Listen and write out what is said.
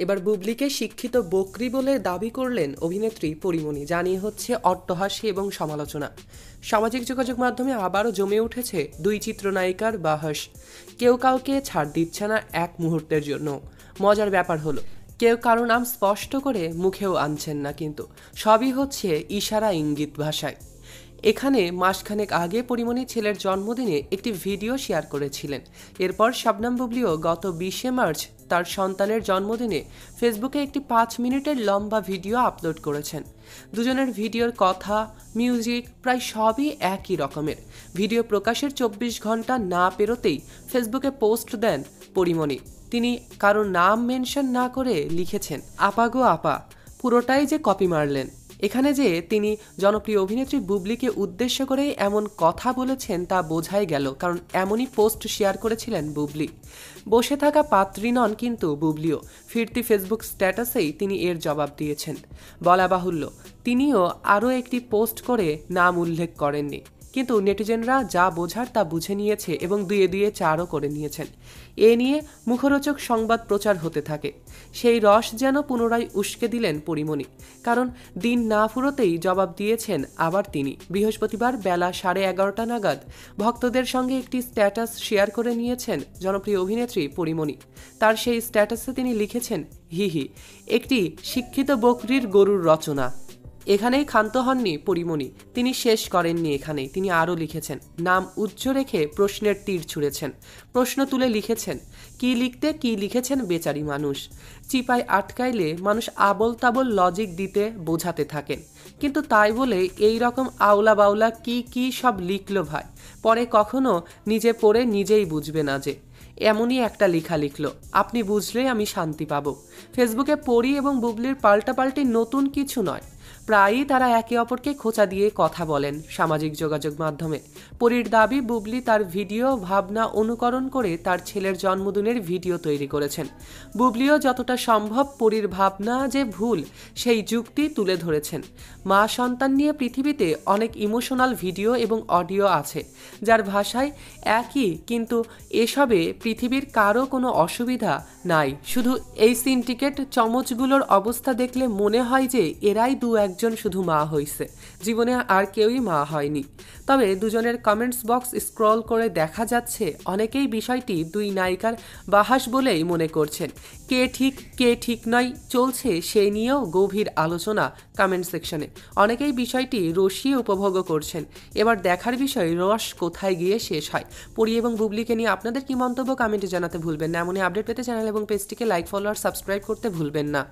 এবার বুবলিকে শিক্ষিত বকরি বলে দাবি করলেন অভিনেত্রী পরীমণি, জানিয়ে হচ্ছে অট্টহাসি এবং সমালোচনা। সামাজিক যোগাযোগ মাধ্যমে আবারও জমে উঠেছে দুই চিত্রনায়িকার বাহাস। কেউ কাউকে ছাড় দিচ্ছে না এক মুহূর্তের জন্য। মজার ব্যাপার হলো, কেউ কারো নাম স্পষ্ট করে মুখেও আনছেন না, কিন্তু সবই হচ্ছে ইশারা ইঙ্গিত ভাষায়। এখানে মাসখানেক আগে পরীমণি ছেলের জন্মদিনে একটি ভিডিও শেয়ার করেছিলেন। এরপর শবনম বুবলিও গত 20শে মার্চ তার সন্তানের জন্মদিনে ফেসবুকে একটি 5 মিনিটের লম্বা ভিডিও আপলোড করেছেন। দুজনের ভিডিওর কথা, মিউজিক প্রায় সবই একই রকমের। ভিডিও প্রকাশের 24 ঘন্টা না পেরোতেই ফেসবুকে পোস্ট দেন পরীমণি। তিনি কারো নাম মেনশন না করে লিখেছেন, আপা গো আপা। পুরোটাই যে কপি মারলেন। এখানে যে তিনি জনপ্রিয় অভিনেত্রী বুবলিকে উদ্দেশ্য করে এমন কথা বলেছেন তা বোঝাই গেল, কারণ এমনই পোস্ট শেয়ার করেছিলেন বুবলি। বসে থাকা পাত্রী নন কিন্তু বুবলিও। ফিরতি ফেসবুক স্ট্যাটাসেই তিনি এর জবাব দিয়েছেন। বলা বাহুল্য, তিনিও আরও একটি পোস্ট করে নাম উল্লেখ করেননি, কিন্তু নেটিজেনরা যা বোঝার তা বুঝে নিয়েছে এবং দুয়ে দুয়ে চারও করে নিয়েছেন। এ নিয়ে মুখরোচক সংবাদ প্রচার হতে থাকে। সেই রস যেন পুনরায় উস্কে দিলেন পরীমণি, কারণ দিন না ফুরোতেই জবাব দিয়েছেন আবার তিনি। বৃহস্পতিবার বেলা 11:30 নাগাদ ভক্তদের সঙ্গে একটি স্ট্যাটাস শেয়ার করে নিয়েছেন জনপ্রিয় অভিনেত্রী পরীমণি। তার সেই স্ট্যাটাসে তিনি লিখেছেন, হি একটি শিক্ষিত বকরির গরুর রচনা। এখানেই ক্ষান্ত হননি পরীমণি, তিনি শেষ করেননি এখানেই। তিনি আরও লিখেছেন, নাম উচ্চ রেখে প্রশ্নের তীর ছুঁড়েছেন। প্রশ্ন তুলে লিখেছেন, কি লিখতে কি লিখেছেন বেচারি মানুষ। চিপায় আটকাইলে মানুষ আবল তাবল লজিক দিতে বোঝাতে থাকেন, কিন্তু তাই বলে এই রকম আউলা বাউলা কি সব লিখলো ভাই। পরে কখনো নিজে পড়ে নিজেই বুঝবে না যে এমনই একটা লেখা লিখলো, আপনি বুঝলেই আমি শান্তি পাবো। ফেসবুকে পরী এবং বুবলির পাল্টাপাল্টি নতুন কিছু নয়। প্রায়ই তারা একে অপরকে খোঁচা দিয়ে কথা বলেন সামাজিক যোগাযোগ মাধ্যমে। পরীর দাবি, বুবলি তার ভিডিও ভাবনা অনুকরণ করে তার ছেলের জন্মদিনের ভিডিও তৈরি করেছেন। বুবলিও যতটা সম্ভব পরীর ভাবনা যে ভুল সেই যুক্তি তুলে ধরেছেন। মা সন্তান নিয়ে পৃথিবীতে অনেক ইমোশনাল ভিডিও এবং অডিও আছে যার ভাষায় একই, কিন্তু এসবে পৃথিবীর কারো কোনো অসুবিধা নাই। শুধু এই সিনটিকেট চমচগুলোর অবস্থা দেখলে মনে হয় যে এরাই দু একজন শুধু মা হইছে, জীবনে আর কেউই মা হয়নি। তবে দুজনের কমেন্টস বক্স স্ক্রল করে দেখা যাচ্ছে অনেকেই বিষয়টি দুই নায়িকার বাহাস বলেই মনে করছেন। কে ঠিক নয় চলছে সেই নিয়েও গভীর আলোচনা কমেন্ট সেকশনে। অনেকেই বিষয়টি রসিয়ে উপভোগও করছেন। এবার দেখার বিষয় রস কোথায় গিয়ে শেষ হয়। পরী এবং বুবলিকে নিয়ে আপনাদের কি মন্তব্য কমেন্টে জানাতে ভুলবেন না। এমনই আপডেট পেতে চ্যানেল এবং পেজটিকে লাইক, ফলো আর সাবস্ক্রাইব করতে ভুলবেন না।